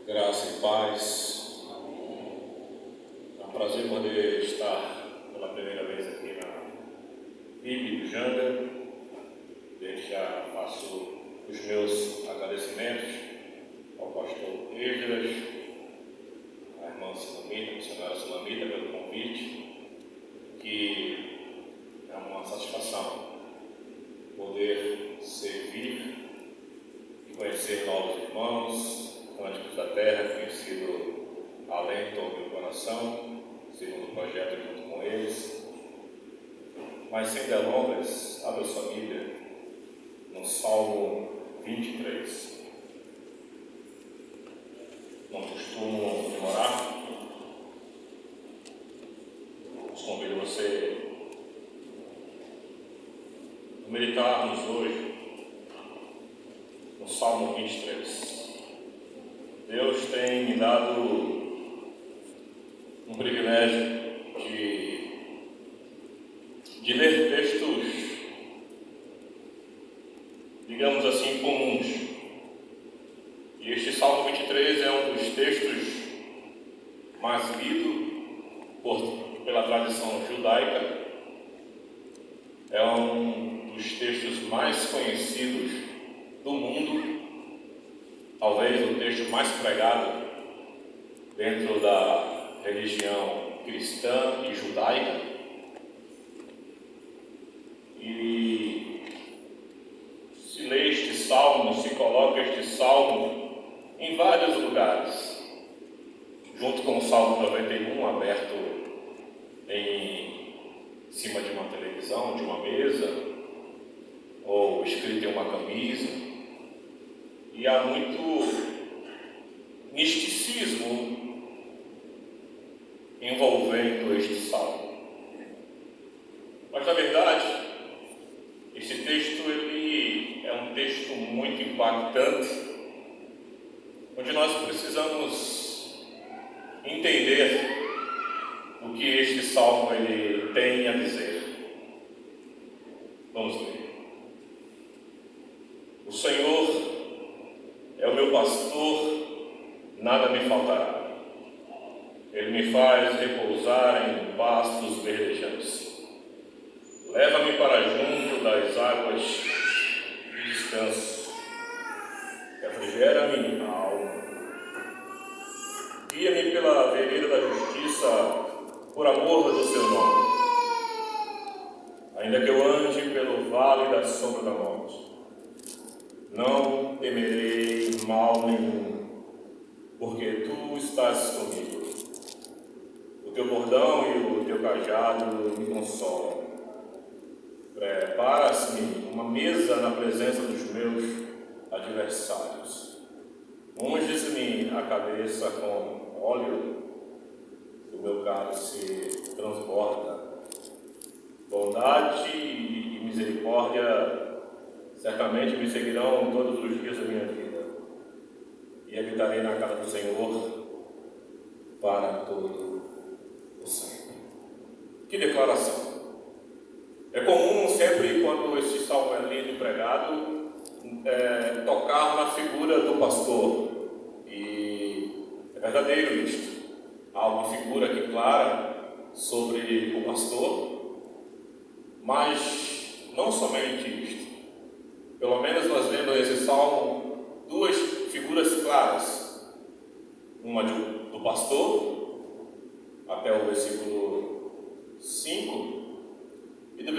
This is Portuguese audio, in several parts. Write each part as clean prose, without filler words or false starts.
Graça e paz. É um prazer poder estar pela primeira vez aqui na PIB do Janga. Desde já faço os meus agradecimentos ao pastor Esdras, à irmã Sulamita, à missionária Sulamita, pelo convite, que é uma satisfação poder servir e conhecer novos irmãos. Cânticos da Terra tem sido alento ao meu coração, segundo o projeto junto com eles. Mas sem delongas, abra sua Bíblia no Salmo 23. Não costumo demorar, mas convido você a meditarmos hoje no Salmo 23. Deus tem me dado um privilégio de ler textos, digamos assim, comuns. E este Salmo 23 é um dos textos mais lidos pela tradição judaica. É um dos textos mais conhecidos do mundo. Talvez o texto mais pregado dentro da religião cristã e judaica. E se lê este salmo, se coloca este salmo em vários lugares, junto com o Salmo 91, aberto em cima de uma televisão, de uma mesa, ou escrito em uma camisa. E há muito misticismo envolvendo este salmo. Mas, na verdade, este texto ele é um texto muito impactante, onde nós precisamos entender o que este salmo ele tem a dizer. Vamos ler. O Senhor é o meu pastor, nada me faltará. Ele me faz repousar em pastos verdejantes. Leva-me para junto das águas de descanso. Refrigera a minha alma. Guia-me pela vereda da justiça, por amor do seu nome. Ainda que eu ande pelo vale da sombra da morte, não temerei mal nenhum, porque tu estás comigo. O teu bordão e o teu cajado me consolam. Preparas-me uma mesa na presença dos meus adversários. Unges-me a cabeça com óleo, o meu cálice transborda. Bondade e misericórdia certamente me seguirão todos os dias da minha vida, e habitarei na casa do Senhor para todo o sempre. Que declaração! É comum sempre, quando este salmo é lido e pregado, tocar na figura do pastor, e é verdadeiro isto. Há uma figura aqui clara sobre o pastor, mas não somente isto. Pelo menos nós vemos nesse salmo duas figuras claras. Uma do pastor, até o versículo 5, e até o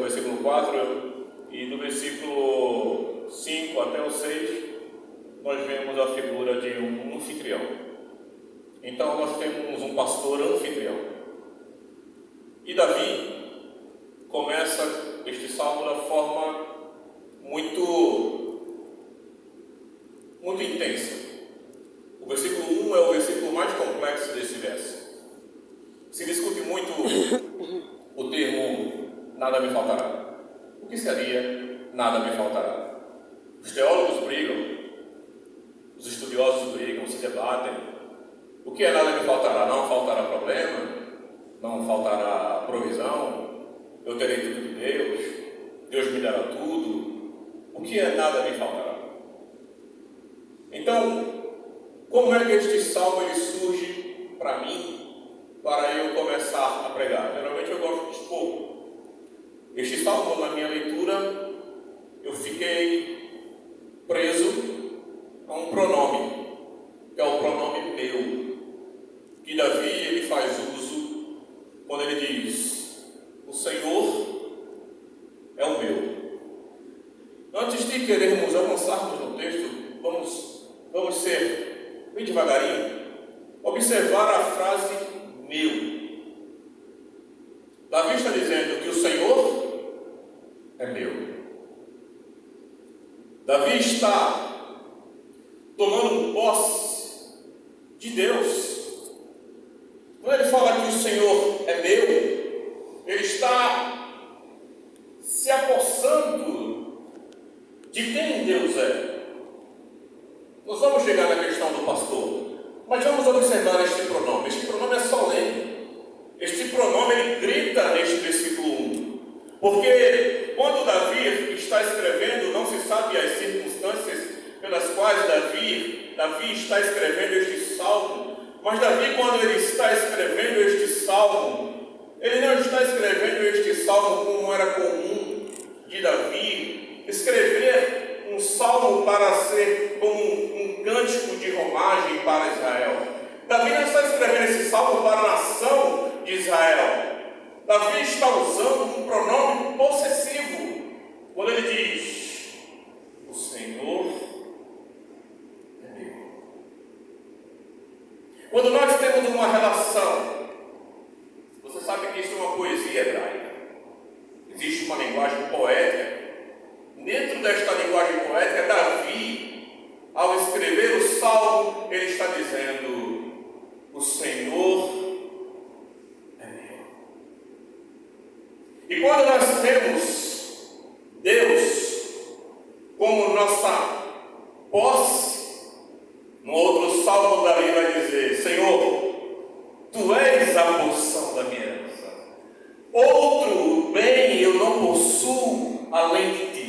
versículo 4, e do versículo 5 até o 6, nós vemos a figura de um anfitrião. Então nós temos um pastor anfitrião. E Davi começa este salmo da forma muito intensa. O versículo 1 é o versículo mais complexo desse verso. Se discute muito o termo nada me faltará. O que seria nada me faltará? Os teólogos brigam, os estudiosos brigam, se debatem. O que é nada me faltará? Não faltará problema? Não faltará provisão? Eu terei tudo de Deus? Deus me dará tudo? O que é nada me faltará? Então, como é que este salmo ele surge para mim, para eu começar a pregar? Geralmente eu gosto de expor. Este salmo, na minha leitura, eu fiquei preso a um pronome, que é o pronome meu, que Davi ele faz uso quando ele diz: o Senhor é o meu. Antes de querermos avançarmos no texto, vamos ser bem devagarinho, observar a frase meu. Davi está dizendo que o Senhor é meu. Davi está tomando posse de Deus. Quando ele fala que o Senhor é meu, ele está se apossando de quem Deus é. Nós vamos chegar na questão do pastor, mas vamos observar este pronome. Este pronome é solene. Este pronome ele grita neste versículo 1. Porque quando Davi está escrevendo, não se sabe as circunstâncias pelas quais Davi está escrevendo este salmo. Mas Davi, quando ele está escrevendo este salmo, ele não está escrevendo este salmo como era comum de Davi, escrever um salmo para ser como um cântico de romagem para Israel. Davi não está escrevendo esse salmo para a nação de Israel. Davi está usando um pronome possessivo quando ele diz: o Senhor é meu. Quando nós temos uma relação, você sabe que isso é uma poesia hebraica, existe uma linguagem poética. Dentro desta linguagem poética, Davi, ao escrever o salmo, ele está dizendo: o Senhor é meu. E quando nós temos Deus como nossa posse, no outro salmo Davi vai dizer: Senhor, Tu és a porção da minha herança. Outro bem eu não possuo além de Ti.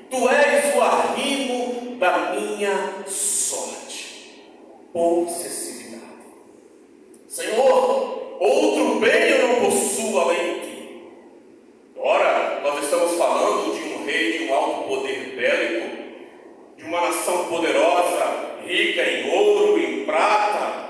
Tu és o arrimo da minha sorte. Possessividade. Senhor, outro bem eu não possuo além de Ti. Ora, nós estamos falando de um rei de um alto poder bélico, de uma nação poderosa, rica em ouro, em prata,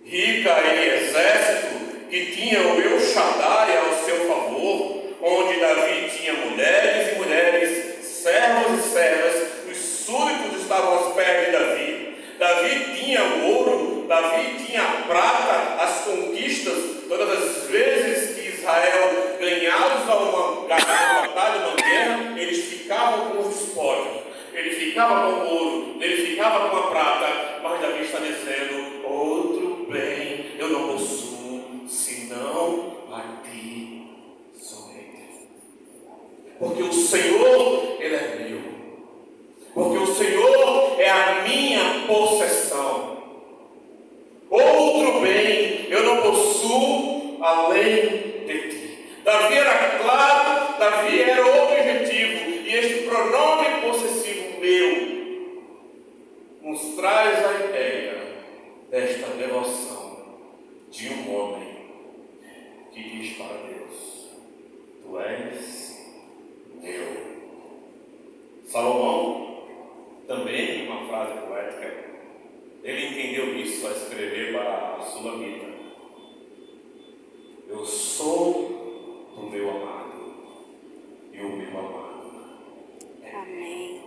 rica em exército, que tinha o El Shaddai ao seu favor, onde Davi tinha mulheres e mulheres, servos e servas, os súditos estavam aos pés de Davi. Davi tinha o ouro, Davi tinha a prata, as conquistas, todas as vezes que Israel ganhava uma batalha, uma guerra, eles ficavam com os despojos, ele ficava com o ouro, ele ficava com a prata, mas Davi está dizendo: outro bem eu não possuo, senão a Ti somente. Porque o Senhor, Ele é meu. Porque o Senhor é a minha possessão. Outro bem eu não possuo além de Ti. Davi era claro, Davi era objetivo. E este pronome possessivo meu nos traz a ideia desta devoção de um homem que diz para Deus: Tu és meu. Salomão, também uma frase poética, ele entendeu isso ao escrever para a Sulamita: Eu sou do meu amado e o meu amado. Amém.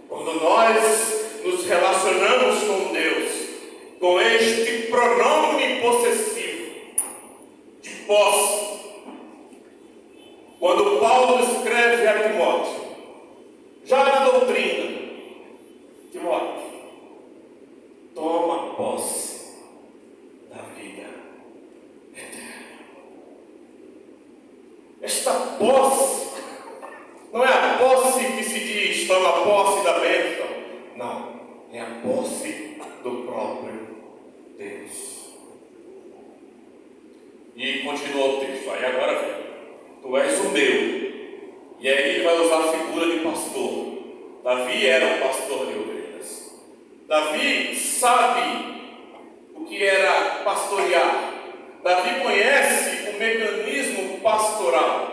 Quando nós nos relacionamos com Deus, com este pronome possessivo de posse, quando Paulo escreve a Timóteo, já na doutrina: Timóteo, toma posse da vida eterna. Esta posse não é a posse que se diz, toma posse da bênção. Não, é a posse do próprio Deus. E continua o texto. Aí agora vem: Tu és o meu. E aí ele vai usar a figura de pastor. Davi era um pastor de ovelhas. Davi sabe o que era pastorear. Davi conhece o mecanismo pastoral.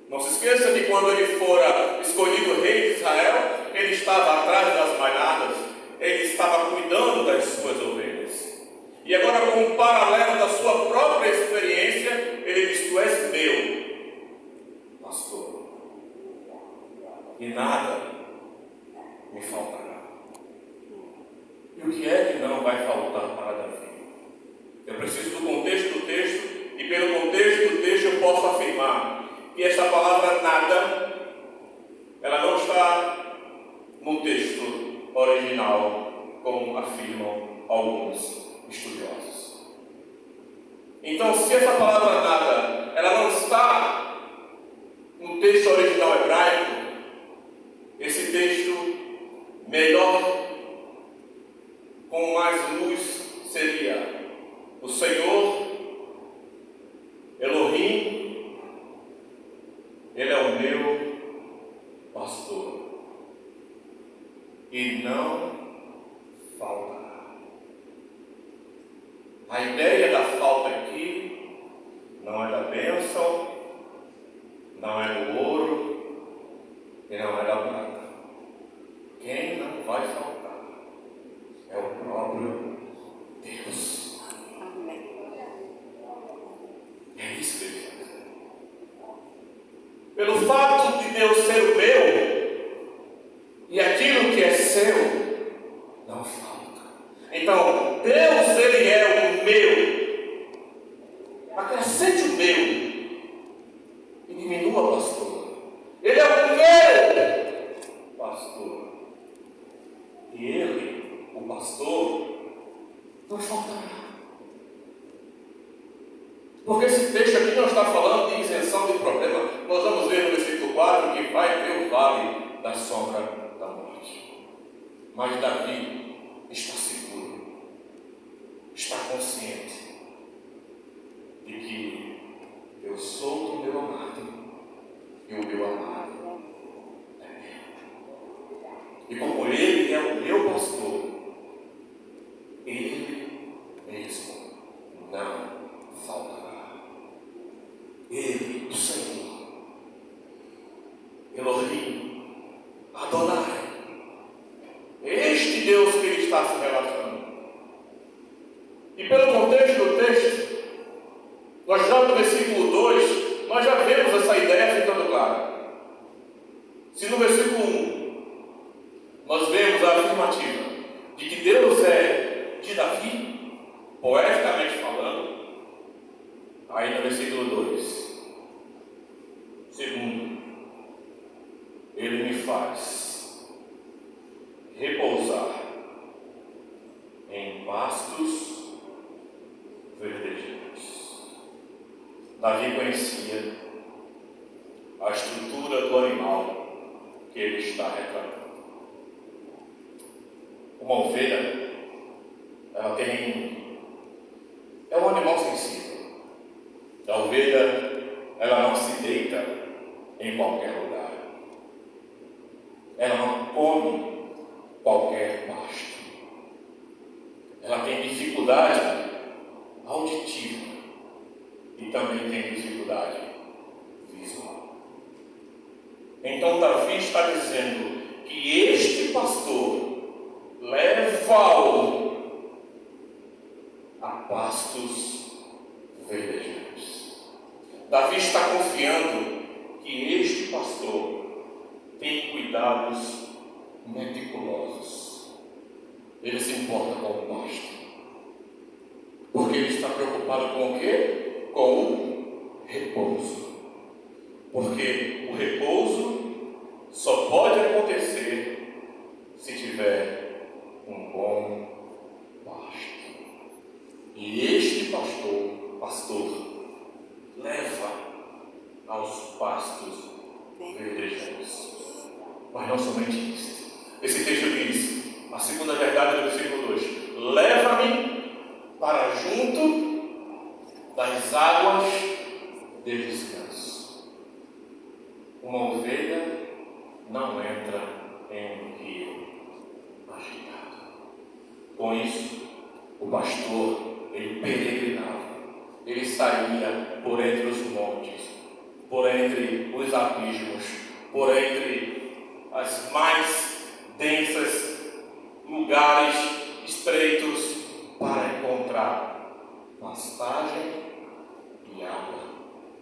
Não se esqueça que quando ele fora escolhido rei de Israel, ele estava atrás das malhadas, ele estava cuidando das suas ovelhas. E agora, com um paralelo da sua própria experiência, ele diz: tu és meu pastor, e nada me faltará. E o que é que não vai faltar para Davi? Eu preciso do contexto do texto, e pelo contexto do texto eu posso afirmar que esta palavra nada, ela não está no texto original, como afirmam alguns estudiosos. Então, se essa palavra nada, ela não está no texto original hebraico, esse texto melhor, com mais luz, seria: o Senhor Elohim, Ele é o meu pastor, e não faltará. A ideia da falta aqui não é da bênção, não é do ouro e não é da prata. Quem não vai faltar é o próprio Deus. Amém. É isso que ele quer dizer. Pelo fato de Deus ser o meu, e aquilo que é seu não falta. Então, Deus, Ele é o meu. Acrescente o meu e diminua, pastor. Ele é o meu pastor. E Ele, o pastor, não faltará. Porque esse texto aqui não está falando de isenção de problema. Nós vamos ver no versículo 4 que vai ter o vale da sombra da morte. Mas Davi está seguro, está consciente de que eu sou o meu amado e o meu amado é meu. E como Ele é o meu pastor, Ele mesmo não faltará. Ele, o Senhor, Elohim, Adonai, este Deus que Ele está se relacionando. E pelo contexto do texto, nós já no versículo 2, nós já vemos essa ideia ficando clara. Se no versículo 1, nós vemos a afirmativa de que Deus é de Davi, poeticamente falando, aí no versículo 2, segundo, Ele me faz repousar em pastos verdejantes. Davi conhecia a estrutura do animal que ele está retratando. Uma ovelha, ela é um animal sensível. A ovelha, ela não se deita em qualquer lugar. Ela não come qualquer pasto. Ela tem dificuldade auditiva e também tem dificuldade visual. Então Davi está dizendo que este pastor leva-o a pastos verdejantes. Davi está confiando que este pastor tem cuidados meticulosos. Ele se importa com o pasto. Porque ele está preocupado com o quê? Com o repouso. Porque o repouso só pode acontecer se tiver um bom pasto. E este pastor, leva aos pastos verdejantes. Mas não somente isso. Esse texto diz, a segunda verdade do versículo 2: leva-me para junto das águas de descanso. Uma ovelha não entra em Com isso, o pastor, ele peregrinava. Ele saía por entre os montes, por entre os abismos, por entre as mais densas lugares estreitos para encontrar pastagem e água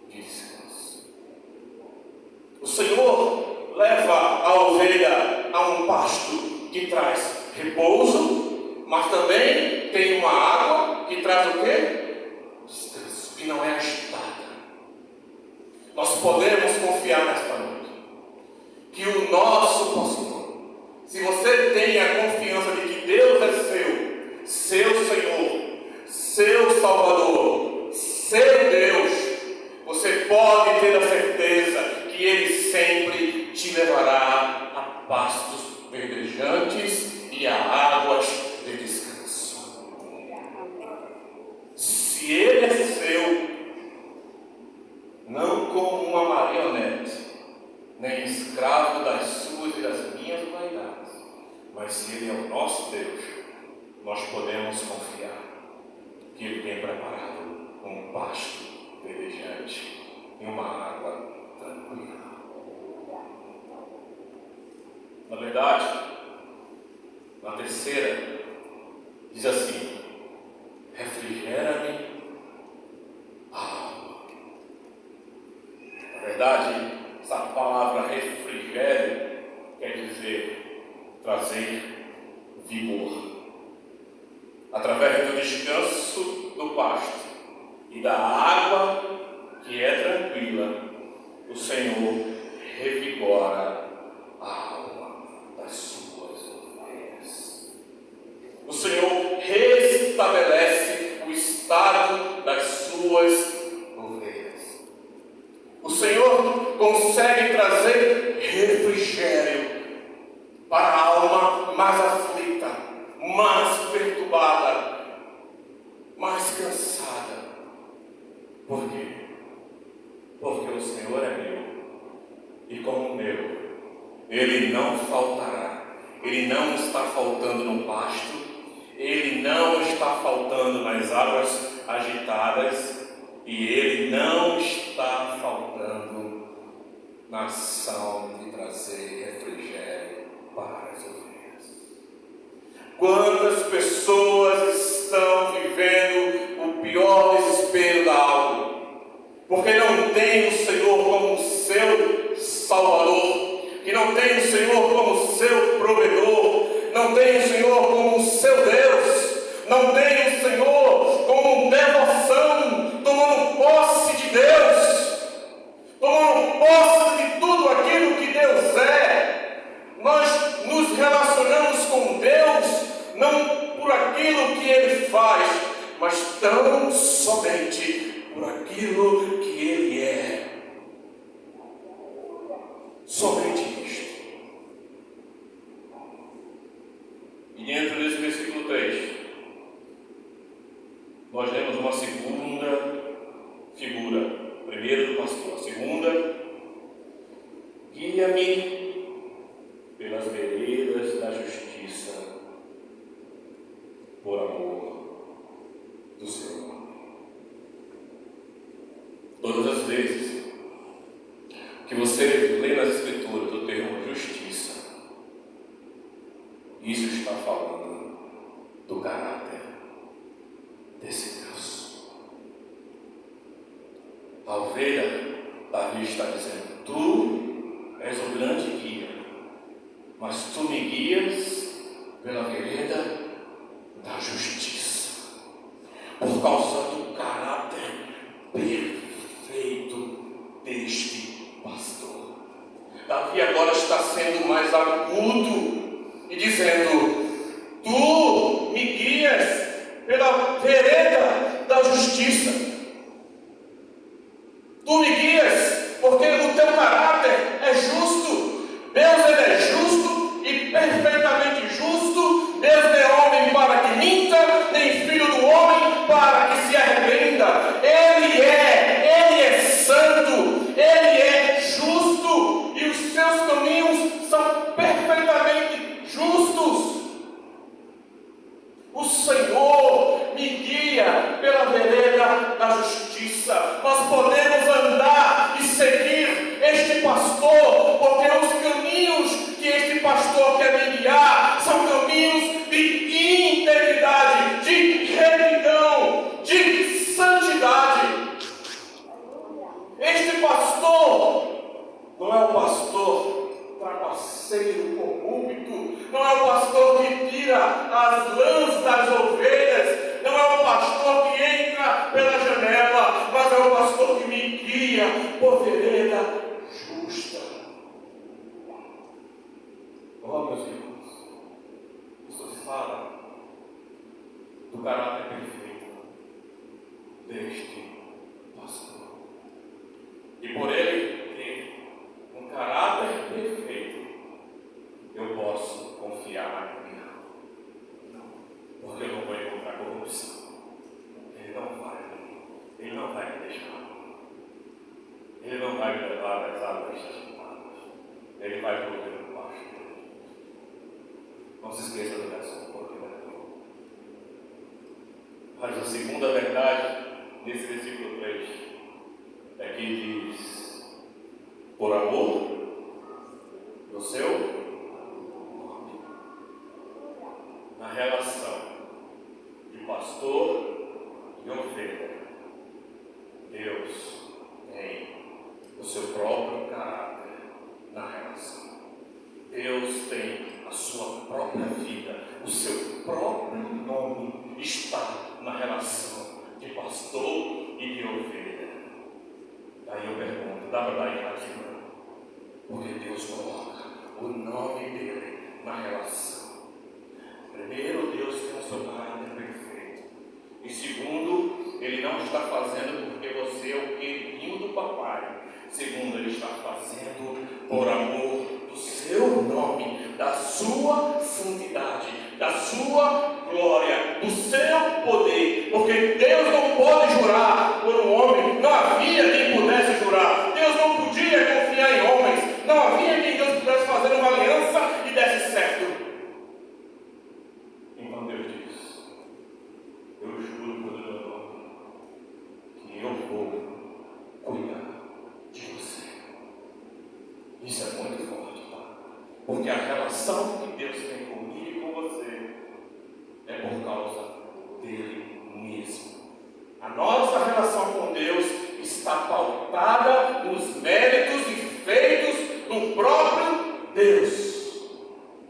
de descanso. O Senhor leva a ovelha a um pasto que traz repouso, mas também tem uma água que traz o quê? Descanso, que não é agitada. Nós podemos confiar nesta noite que o nosso pastor, se você tem a confiança de que Deus é seu Senhor, seu Salvador, seu Deus, você pode ter a certeza que Ele sempre te levará a pastos verdejantes e a águas de descanso. Se Ele é seu, não como uma marionete, nem escravo das suas e das minhas vaidades, mas se Ele é o nosso Deus, nós podemos confiar que Ele tem preparado um pasto verdejante e uma água tranquila. Na verdade, na terceira, diz assim: refrigera-me a alma. Na verdade, essa palavra refrigério quer dizer trazer vigor. Através do descanso do pasto e da água que é tranquila, o Senhor revigora a alma das suas ovelhas. O Senhor restabelece o estado das suas ovelhas. O Senhor consegue trazer refrigério para a alma mais aflita, mais perturbada, mais cansada. Por quê? Porque o Senhor é meu, e como meu, Ele não faltará. Ele não está faltando no pasto, Ele não está faltando nas águas agitadas, e Ele não está faltando na ação de trazer refrigério para as ovelhas. Quantas pessoas estão vivendo o pior desespero da alma, porque não tem o Senhor como seu Salvador, que não tem o Senhor como seu provedor, não tem o Senhor como seu Deus, não tem o Senhor como devoção, tomando posse de Deus, tomando posse de tudo aquilo que Deus é. Nós nos relacionamos com Deus não por aquilo que Ele faz, mas tão somente por aquilo que Ele é. Somente isto. E dentro desse versículo 3, nós lemos uma segunda figura. Primeiro do pastor, a segunda: guia-me pelas veredas da justiça, por amor do seu nome. Todas as vezes que você lê nas Escrituras o termo justiça, isso está falando do caráter desse Deus. A ovelha, Davi está dizendo: tu és o grande guia, mas tu me guias pela vereda da justiça, por causa do caráter perfeito deste pastor. Davi agora está sendo mais agudo e dizendo: tu me guias pela vereda da justiça. Tu me guias porque o teu caráter é justo. Deus, Ele é justo e perfeitamente justo. Deus não é homem para que minta, nem filho do homem para que se arrependa. Ele é santo, Ele é justo, e os seus caminhos são perfeitamente justos. O pastor quer me guiar são caminhos de integridade, de retidão, de santidade. Este pastor não é um pastor trapaceiro, corrupto, não é um pastor que tira as lãs das ovelhas, não é um pastor que entra pela janela, mas é um pastor que me guia por vereda justa. Oh, meus irmãos, isso fala do caráter perfeito deste pastor. E por ele ter um caráter perfeito, eu posso confiar na minha alma, porque eu não vou encontrar corrupção. Ele não vai me deixar. Ele não vai me levar das águas agitadas. Ele vai prover no pasto. Não se esqueça do verso, porque mas a segunda verdade, nesse versículo 3, é que diz: por amor do seu nome. Na relação de pastor e ovelha, Deus tem o seu próprio caráter na relação. Deus tem a sua própria vida, o seu próprio nome está na relação de pastor e de ovelha. Daí eu pergunto, dá para dar errado? Porque Deus coloca o nome dele na relação. Primeiro, Deus tem o seu caráter perfeito. E segundo, ele não está fazendo porque você é o queridinho do papai. Segundo, ele está fazendo por amor do seu nome, da sua santidade, da sua glória, do seu poder. Porque Deus não pode jurar por um homem, não havia quem pudesse jurar. Deus não podia confiar em homens, não havia quem Deus pudesse fazer uma aliança e desse